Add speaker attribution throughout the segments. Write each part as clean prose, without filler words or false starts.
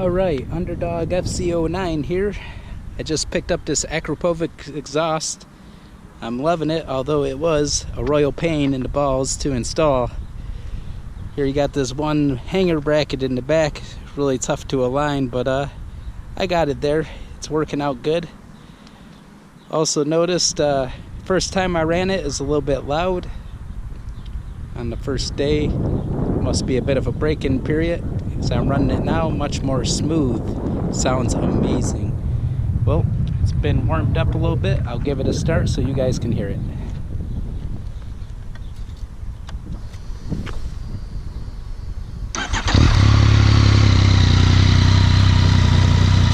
Speaker 1: Alright, Underdog FC09 here. I just picked up this Akrapovic exhaust. I'm loving it, although it was a royal pain in the balls to install. Here you got this one hanger bracket in the back, really tough to align, but I got it there. It's working out good. Also noticed, first time I ran it is a little bit loud. On the first day, must be a bit of a break-in period. So I'm running it now, much more smooth. Sounds amazing. Well, it's been warmed up a little bit. I'll give it a start so you guys can hear it.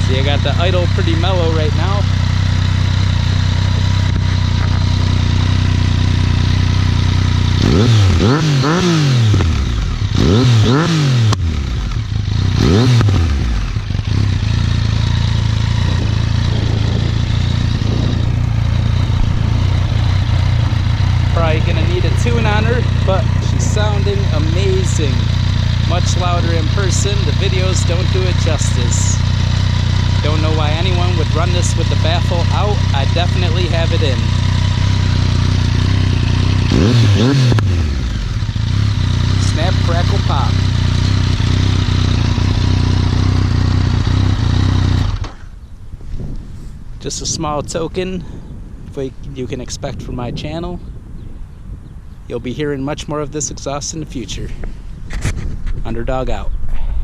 Speaker 1: See, I got the idle pretty mellow right now. Probably gonna need a tune on her, but she's sounding amazing. Much louder in person. The videos don't do it justice. Don't know why anyone would run this with the baffle out. I definitely have it in. Snap, crackle, pop. Just a small token you can expect from my channel. You'll be hearing much more of this exhaust in the future. Underdog out.